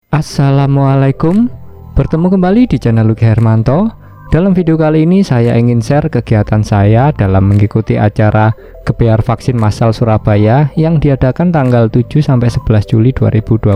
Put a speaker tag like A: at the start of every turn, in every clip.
A: Assalamualaikum, bertemu kembali di channel Luki Hermanto. Dalam video kali ini saya ingin share kegiatan saya dalam mengikuti acara Gebyar Vaksin Massal Surabaya yang diadakan tanggal 7-11 Juli 2021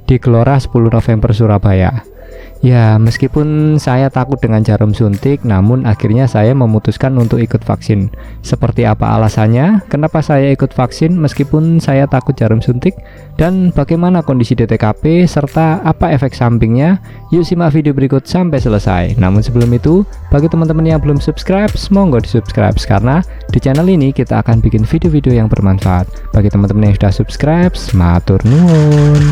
A: di Gelora 10 November Surabaya. Ya, meskipun saya takut dengan jarum suntik, namun akhirnya saya memutuskan untuk ikut vaksin. Seperti apa alasannya? Kenapa saya ikut vaksin meskipun saya takut jarum suntik? Dan bagaimana kondisi DTKP serta apa efek sampingnya? Yuk simak video berikut sampai selesai. Namun sebelum itu, bagi teman-teman yang belum subscribe, monggo di-subscribe karena di channel ini kita akan bikin video-video yang bermanfaat. Bagi teman-teman yang sudah subscribe, matur nuwun.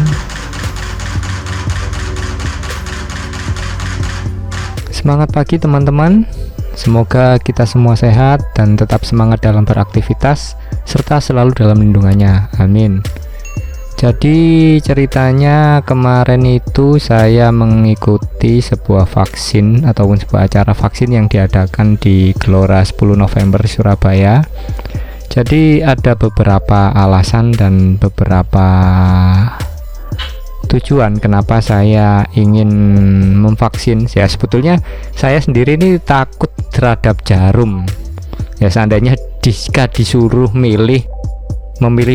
A: Semangat pagi teman-teman, semoga kita semua sehat dan tetap semangat dalam beraktivitas serta selalu dalam lindungannya, amin. Jadi ceritanya kemarin itu saya mengikuti sebuah vaksin ataupun sebuah acara vaksin yang diadakan di Gelora 10 November Surabaya. Jadi ada beberapa alasan dan beberapa tujuan kenapa saya ingin memvaksin. Ya sebetulnya saya sendiri ini takut terhadap jarum. Ya seandainya jika disuruh memilih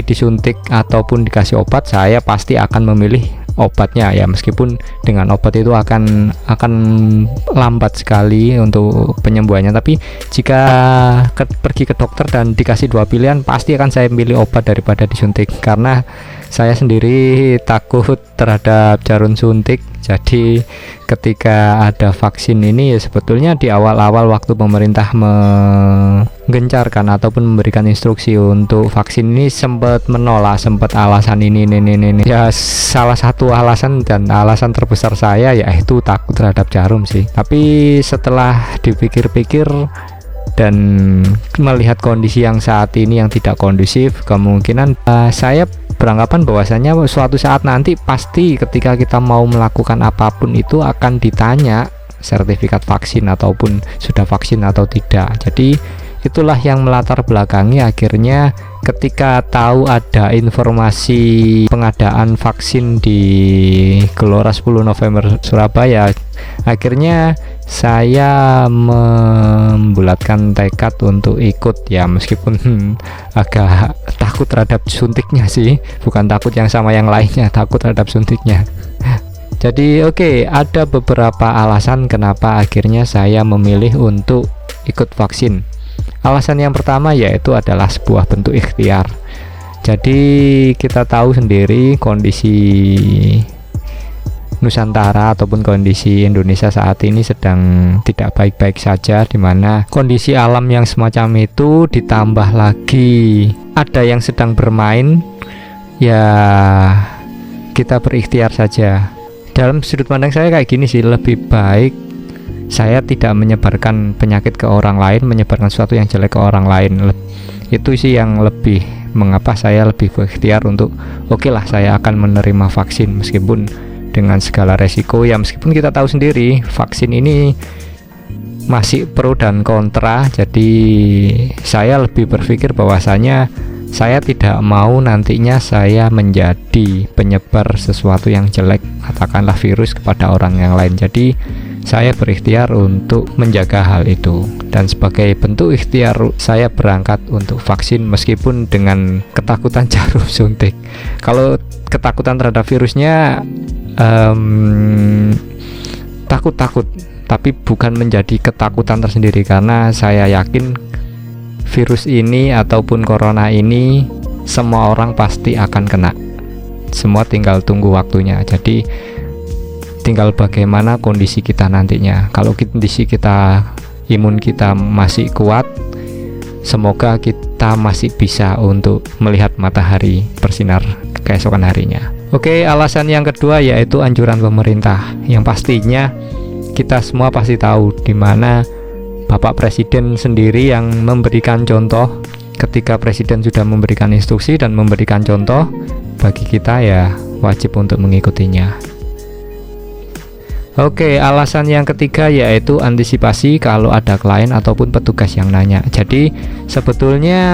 A: disuntik ataupun dikasih obat, saya pasti akan memilih obatnya ya, meskipun dengan obat itu akan lambat sekali untuk penyembuhannya. Tapi jika pergi ke dokter dan dikasih dua pilihan, pasti akan saya pilih obat daripada disuntik, karena saya sendiri takut terhadap jarum suntik. Jadi ketika ada vaksin ini ya sebetulnya di awal-awal waktu pemerintah menggencarkan ataupun memberikan instruksi untuk vaksin ini sempat menolak, sempat alasan ini. Ya salah satu alasan dan alasan terbesar saya yaitu takut terhadap jarum sih. Tapi setelah dipikir-pikir dan melihat kondisi yang saat ini yang tidak kondusif, kemungkinan saya beranggapan bahwasanya suatu saat nanti pasti ketika kita mau melakukan apapun itu akan ditanya sertifikat vaksin ataupun sudah vaksin atau tidak. Jadi itulah yang melatar belakangi akhirnya ketika tahu ada informasi pengadaan vaksin di Gelora 10 November Surabaya, akhirnya saya membulatkan tekad untuk ikut ya, meskipun agak takut terhadap suntiknya sih, bukan takut yang sama yang lainnya, takut terhadap suntiknya. Jadi ada beberapa alasan kenapa akhirnya saya memilih untuk ikut vaksin. Alasan yang pertama yaitu adalah sebuah bentuk ikhtiar. Jadi kita tahu sendiri kondisi Nusantara ataupun kondisi Indonesia saat ini sedang tidak baik-baik saja, dimana kondisi alam yang semacam itu ditambah lagi ada yang sedang bermain, ya kita berikhtiar saja. Dalam sudut pandang saya kayak gini sih, lebih baik saya tidak menyebarkan penyakit ke orang lain, menyebarkan sesuatu yang jelek ke orang lain. Itu sih yang lebih mengapa saya lebih berikhtiar untuk lah saya akan menerima vaksin meskipun dengan segala resiko ya, meskipun kita tahu sendiri vaksin ini masih pro dan kontra. Jadi saya lebih berpikir bahwasanya saya tidak mau nantinya saya menjadi penyebar sesuatu yang jelek, katakanlah virus, kepada orang yang lain. Jadi saya berikhtiar untuk menjaga hal itu, dan sebagai bentuk ikhtiar saya berangkat untuk vaksin meskipun dengan ketakutan jarum suntik. Kalau ketakutan terhadap virusnya takut, tapi bukan menjadi ketakutan tersendiri, karena saya yakin virus ini ataupun corona ini semua orang pasti akan kena, semua tinggal tunggu waktunya. Jadi tinggal bagaimana kondisi kita nantinya. Kalau kondisi kita, imun kita masih kuat, semoga kita masih bisa untuk melihat matahari bersinar keesokan harinya. Alasan yang kedua yaitu anjuran pemerintah, yang pastinya kita semua pasti tahu, dimana Bapak Presiden sendiri yang memberikan contoh. Ketika Presiden sudah memberikan instruksi dan memberikan contoh, bagi kita ya wajib untuk mengikutinya. Oke, alasan yang ketiga yaitu antisipasi kalau ada klien ataupun petugas yang nanya. Jadi sebetulnya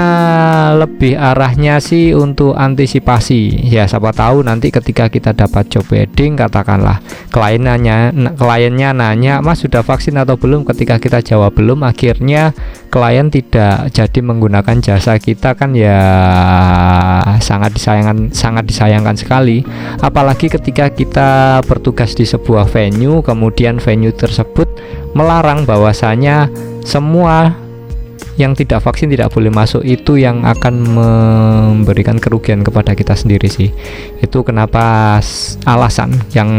A: lebih arahnya sih untuk antisipasi. Ya, siapa tahu nanti ketika kita dapat job wedding, katakanlah kliennya nanya, "Mas, sudah vaksin atau belum?" Ketika kita jawab belum, akhirnya klien tidak jadi menggunakan jasa kita, kan ya sangat disayangkan sekali. Apalagi ketika kita bertugas di sebuah venue, kemudian venue tersebut melarang bahwasanya semua yang tidak vaksin tidak boleh masuk, itu yang akan memberikan kerugian kepada kita sendiri sih. Itu kenapa alasan yang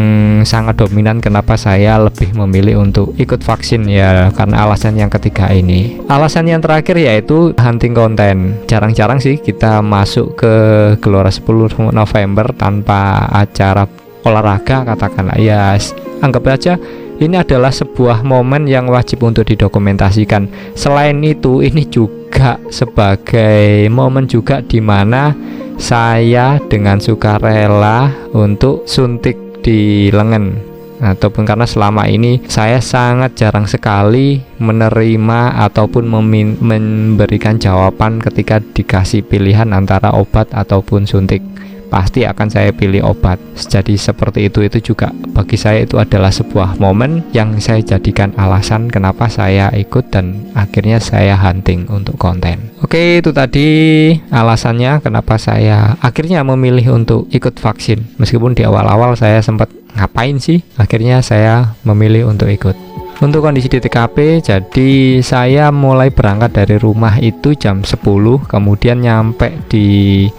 A: sangat dominan kenapa saya lebih memilih untuk ikut vaksin, ya karena alasan yang ketiga ini. Alasan yang terakhir yaitu hunting konten. Jarang-jarang sih kita masuk ke Gelora 10 November tanpa acara olahraga, katakanlah. Ya anggap aja ini adalah sebuah momen yang wajib untuk didokumentasikan. Selain itu, ini juga sebagai momen juga di mana saya dengan sukarela untuk suntik di lengan, ataupun karena selama ini saya sangat jarang sekali menerima ataupun memberikan jawaban ketika dikasih pilihan antara obat ataupun suntik. Pasti akan saya pilih obat. Jadi seperti itu juga bagi saya itu adalah sebuah momen yang saya jadikan alasan kenapa saya ikut dan akhirnya saya hunting untuk konten. Oke, itu tadi alasannya kenapa saya akhirnya memilih untuk ikut vaksin. Meskipun di awal-awal saya sempat ngapain sih, akhirnya saya memilih untuk ikut. Untuk kondisi di TKP, jadi saya mulai berangkat dari rumah itu jam 10, kemudian nyampe di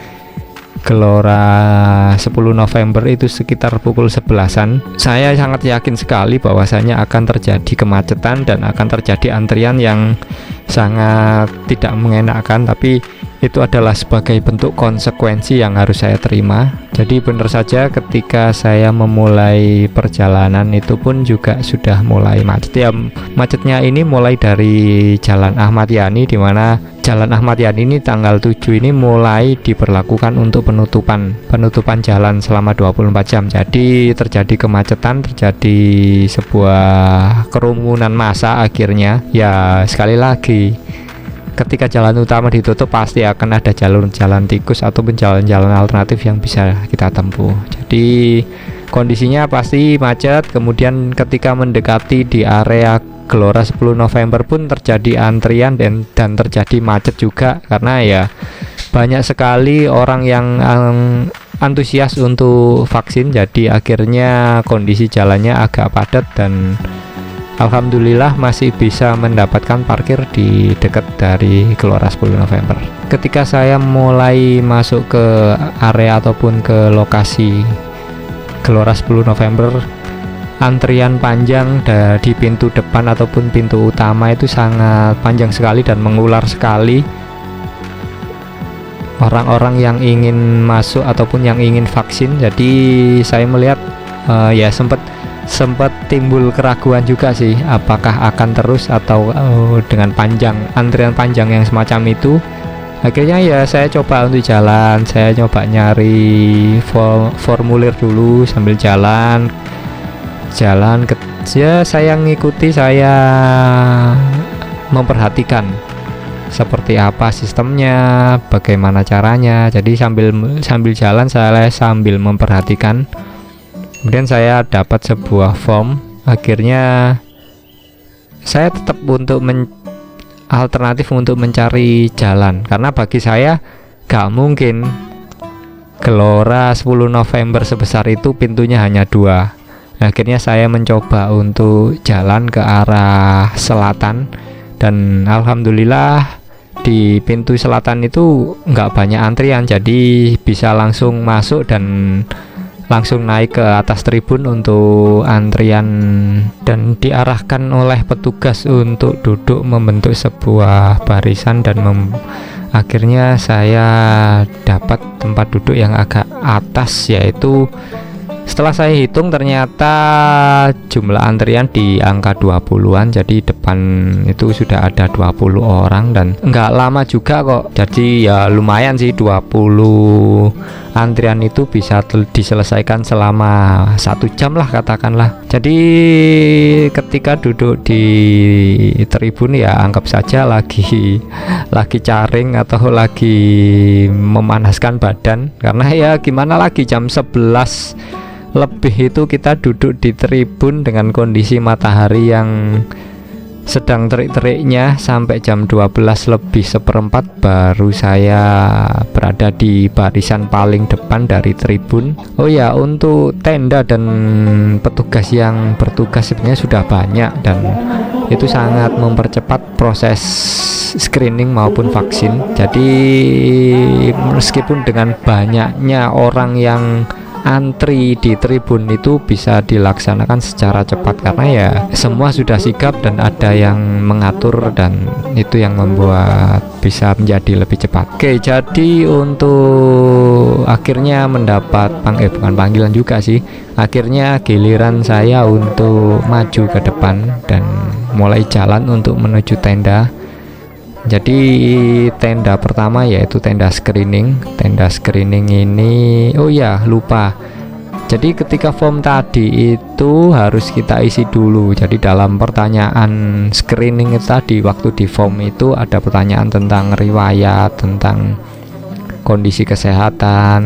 A: Gelora 10 November itu sekitar pukul 11-an. Saya sangat yakin sekali bahwasanya akan terjadi kemacetan dan akan terjadi antrian yang sangat tidak mengenakan, tapi itu adalah sebagai bentuk konsekuensi yang harus saya terima. Jadi benar saja ketika saya memulai perjalanan itu pun juga sudah mulai macet. Ya, macetnya ini mulai dari Jalan Ahmad Yani, di mana Jalan Ahmad Yani ini tanggal 7 ini mulai diberlakukan untuk penutupan jalan selama 24 jam. Jadi terjadi kemacetan, terjadi sebuah kerumunan massa akhirnya. Ya sekali lagi, ketika jalan utama ditutup pasti akan ada jalan tikus ataupun jalan-jalan alternatif yang bisa kita tempuh. Jadi kondisinya pasti macet. Kemudian ketika mendekati di area Gelora 10 November pun terjadi antrian dan terjadi macet juga, karena ya banyak sekali orang yang antusias untuk vaksin. Jadi akhirnya kondisi jalannya agak padat dan alhamdulillah masih bisa mendapatkan parkir di dekat dari Gelora 10 November. Ketika saya mulai masuk ke area ataupun ke lokasi Gelora 10 November, antrian panjang di pintu depan ataupun pintu utama itu sangat panjang sekali dan mengular sekali. Orang-orang yang ingin masuk ataupun yang ingin vaksin. Jadi saya melihat ya sempat timbul keraguan juga sih, apakah akan terus atau dengan antrian panjang yang semacam itu. Akhirnya ya saya coba untuk jalan, saya coba nyari formulir dulu sambil jalan kerja. Saya ngikuti, saya memperhatikan seperti apa sistemnya, bagaimana caranya. Jadi sambil jalan saya sambil memperhatikan. Kemudian saya dapat sebuah form. Akhirnya saya tetap untuk alternatif untuk mencari jalan, karena bagi saya gak mungkin Gelora 10 November sebesar itu pintunya hanya 2. Akhirnya saya mencoba untuk jalan ke arah selatan, dan alhamdulillah di pintu selatan itu nggak banyak antrian, jadi bisa langsung masuk dan langsung naik ke atas tribun untuk antrian dan diarahkan oleh petugas untuk duduk membentuk sebuah barisan. Dan akhirnya saya dapat tempat duduk yang agak atas, yaitu setelah saya hitung ternyata jumlah antrian di angka 20-an. Jadi depan itu sudah ada 20 orang dan nggak lama juga kok. Jadi ya lumayan sih, 20 antrian itu bisa diselesaikan selama 1 jam lah katakanlah. Jadi ketika duduk di tribun ya anggap saja lagi caring atau lagi memanaskan badan, karena ya gimana lagi, jam 11 lebih itu kita duduk di tribun dengan kondisi matahari yang sedang terik-teriknya sampai jam 12:04 baru saya berada di barisan paling depan dari tribun. Oh ya, untuk tenda dan petugas yang bertugas sebenarnya sudah banyak dan itu sangat mempercepat proses screening maupun vaksin. Jadi meskipun dengan banyaknya orang yang antri di tribun itu bisa dilaksanakan secara cepat karena ya semua sudah sigap dan ada yang mengatur, dan itu yang membuat bisa menjadi lebih cepat. Oke, jadi untuk akhirnya mendapat bukan panggilan juga sih, akhirnya giliran saya untuk maju ke depan dan mulai jalan untuk menuju tenda. Jadi tenda pertama yaitu tenda screening. Tenda screening ini, oh ya lupa, jadi ketika form tadi itu harus kita isi dulu. Jadi dalam pertanyaan screening itu tadi, waktu di form itu ada pertanyaan tentang riwayat, tentang kondisi kesehatan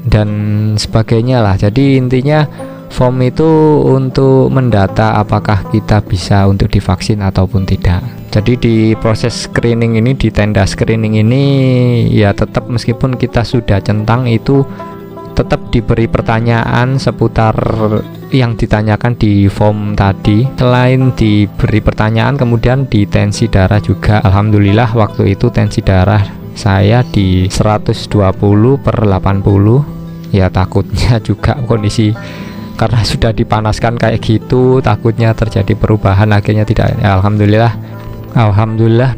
A: dan sebagainya lah. Jadi intinya form itu untuk mendata apakah kita bisa untuk divaksin ataupun tidak. Jadi di proses screening ini, di tenda screening ini ya tetap meskipun kita sudah centang itu tetap diberi pertanyaan seputar yang ditanyakan di form tadi. Selain diberi pertanyaan, kemudian di tensi darah juga. Alhamdulillah waktu itu tensi darah saya di 120/80. Ya takutnya juga kondisi karena sudah dipanaskan kayak gitu, takutnya terjadi perubahan, akhirnya tidak. Ya, Alhamdulillah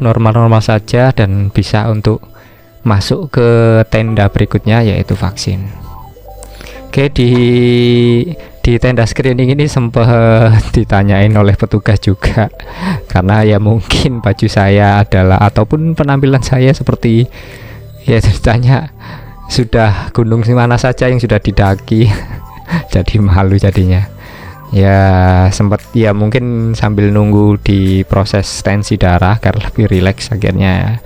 A: normal-normal saja dan bisa untuk masuk ke tenda berikutnya yaitu vaksin. Oke, di tenda screening ini sempat ditanyain oleh petugas juga karena ya mungkin baju saya adalah ataupun penampilan saya seperti ya ditanya sudah gunung mana saja yang sudah didaki. Jadi malu jadinya. Ya sempat ya mungkin sambil nunggu di proses tensi darah karena lebih rileks, akhirnya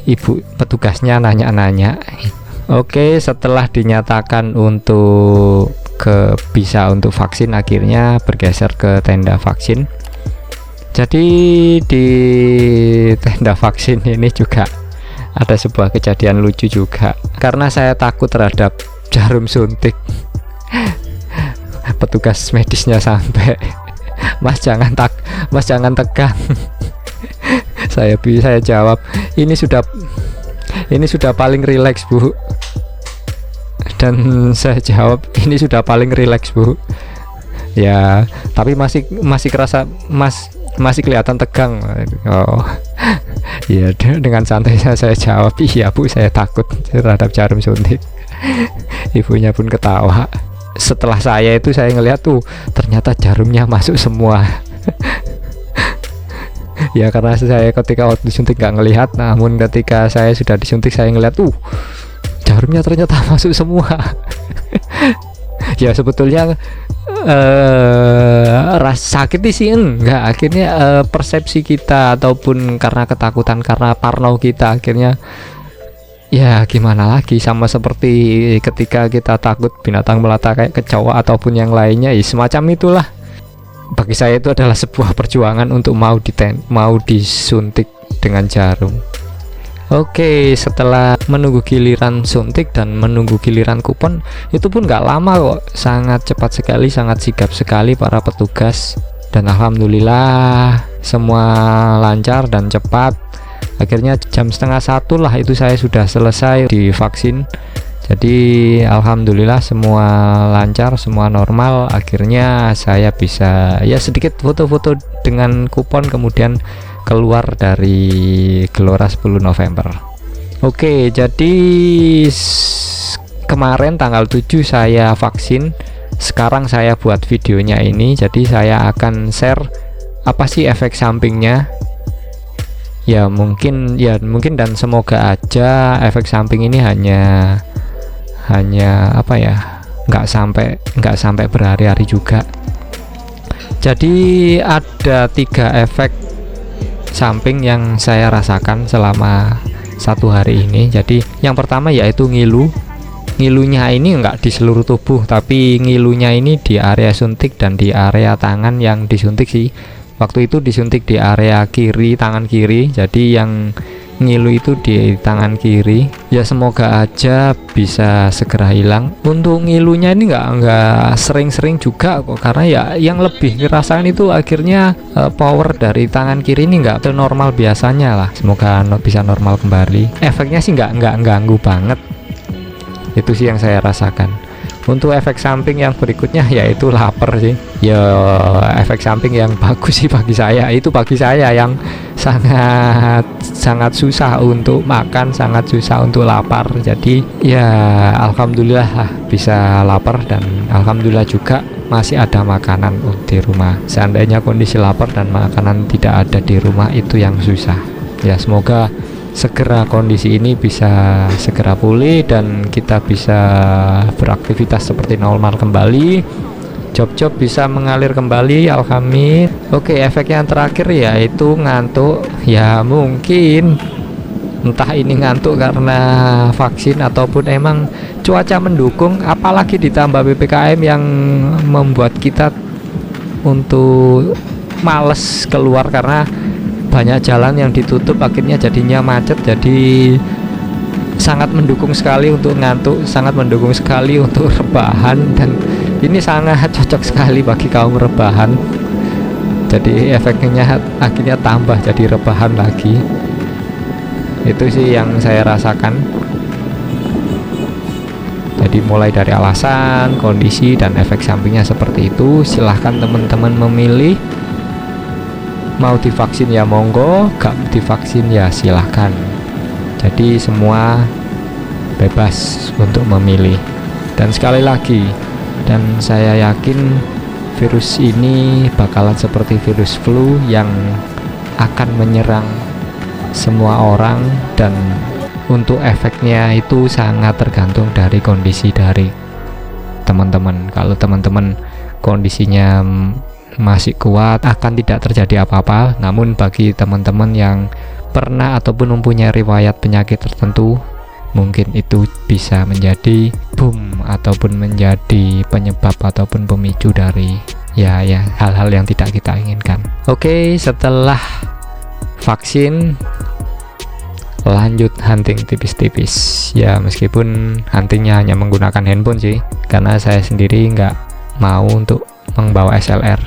A: ibu petugasnya nanya-nanya. Oke, setelah dinyatakan untuk bisa untuk vaksin, akhirnya bergeser ke tenda vaksin. Jadi di tenda vaksin ini juga ada sebuah kejadian lucu juga karena saya takut terhadap jarum suntik. Petugas medisnya sampai, Mas jangan tegang. saya jawab, ini sudah paling rileks Bu. Dan saya jawab, ini sudah paling rileks Bu. Ya tapi masih kerasa masih kelihatan tegang. Oh ya, dengan santai saya jawab, iya Bu, saya takut terhadap jarum suntik. Ibunya pun ketawa. Setelah saya ngelihat tuh ternyata jarumnya masuk semua. Ya karena saya ketika waktu disuntik nggak ngelihat, namun ketika saya sudah disuntik saya ngelihat tuh jarumnya ternyata masuk semua. Ya sebetulnya rasa sakit sih enggak, akhirnya persepsi kita ataupun karena ketakutan, karena parno kita, akhirnya ya gimana lagi, sama seperti ketika kita takut binatang melata kayak kecoa ataupun yang lainnya, ya semacam itulah. Bagi saya itu adalah sebuah perjuangan untuk mau disuntik dengan jarum. Oke, setelah menunggu giliran suntik dan menunggu giliran kupon, itu pun nggak lama kok, sangat cepat sekali, sangat sigap sekali para petugas, dan alhamdulillah semua lancar dan cepat. Akhirnya jam 12:30 lah itu saya sudah selesai divaksin. Jadi alhamdulillah semua lancar, semua normal. Akhirnya saya bisa ya sedikit foto-foto dengan kupon, kemudian keluar dari Gelora 10 November. Oke, jadi kemarin tanggal 7 saya vaksin. Sekarang saya buat videonya ini, jadi saya akan share apa sih efek sampingnya. Ya mungkin dan semoga aja efek samping ini hanya hanya apa ya, nggak sampai berhari-hari juga. Jadi ada 3 efek samping yang saya rasakan selama 1 hari ini. Jadi yang pertama yaitu ngilunya ini enggak di seluruh tubuh, tapi ngilunya ini di area suntik dan di area tangan yang disuntik sih. Waktu itu disuntik di area kiri, tangan kiri, jadi yang ngilu itu di tangan kiri. Ya semoga aja bisa segera hilang. Untuk ngilunya ini enggak sering-sering juga kok, karena ya yang lebih dirasakan itu akhirnya power dari tangan kiri ini enggak normal biasanya lah. Semoga bisa normal kembali. Efeknya sih enggak ganggu banget. Itu sih yang saya rasakan. Untuk efek samping yang berikutnya yaitu lapar sih. Ya efek samping yang bagus sih bagi saya, itu bagi saya yang sangat susah untuk makan, sangat susah untuk lapar. Jadi ya alhamdulillah lah bisa lapar, dan alhamdulillah juga masih ada makanan di rumah. Seandainya kondisi lapar dan makanan tidak ada di rumah, itu yang susah. Ya semoga segera kondisi ini bisa segera pulih dan kita bisa beraktivitas seperti normal kembali, job-job bisa mengalir kembali, alhamdulillah. Oke, efek yang terakhir yaitu ngantuk. Ya mungkin entah ini ngantuk karena vaksin ataupun emang cuaca mendukung, apalagi ditambah PPKM yang membuat kita untuk males keluar karena banyak jalan yang ditutup, akhirnya jadinya macet. Jadi sangat mendukung sekali untuk ngantuk, sangat mendukung sekali untuk rebahan, dan ini sangat cocok sekali bagi kaum rebahan. Jadi efeknya akhirnya tambah jadi rebahan lagi. Itu sih yang saya rasakan. Jadi mulai dari alasan, kondisi, dan efek sampingnya seperti itu. Silahkan teman-teman memilih. Mau divaksin ya monggo, gak divaksin ya silahkan. Jadi semua bebas untuk memilih. Dan sekali lagi, dan saya yakin virus ini bakalan seperti virus flu yang akan menyerang semua orang, dan untuk efeknya itu sangat tergantung dari kondisi dari teman-teman. Kalau teman-teman kondisinya masih kuat, akan tidak terjadi apa-apa. Namun bagi teman-teman yang pernah ataupun mempunyai riwayat penyakit tertentu, mungkin itu bisa menjadi boom ataupun menjadi penyebab ataupun pemicu dari ya hal-hal yang tidak kita inginkan. Oke, setelah vaksin lanjut hunting tipis-tipis. Ya meskipun huntingnya hanya menggunakan handphone sih, karena saya sendiri nggak mau untuk membawa SLR.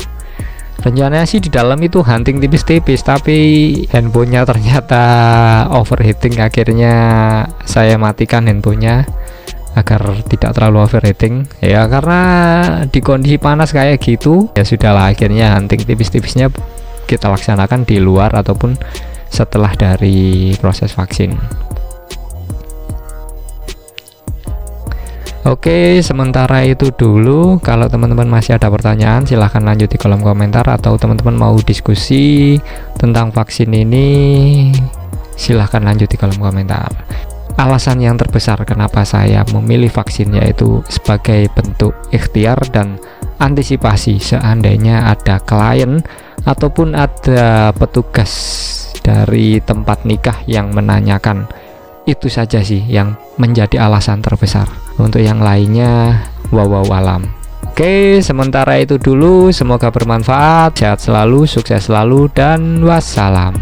A: Rencananya sih di dalam itu hunting tipis-tipis, tapi handphonenya ternyata overheating. Akhirnya saya matikan handphonenya agar tidak terlalu overheating. Ya karena di kondisi panas kayak gitu, ya sudahlah, akhirnya hunting tipis-tipisnya kita laksanakan di luar ataupun setelah dari proses vaksin. Oke, sementara itu dulu. Kalau teman-teman masih ada pertanyaan, silahkan lanjut di kolom komentar, atau teman-teman mau diskusi tentang vaksin ini, silahkan lanjut di kolom komentar. Alasan yang terbesar kenapa saya memilih vaksin yaitu sebagai bentuk ikhtiar dan antisipasi seandainya ada klien ataupun ada petugas dari tempat nikah yang menanyakan. Itu saja sih yang menjadi alasan terbesar. Untuk yang lainnya wawaw alam. Oke, sementara itu dulu. Semoga bermanfaat. Sehat selalu, sukses selalu, dan wassalam.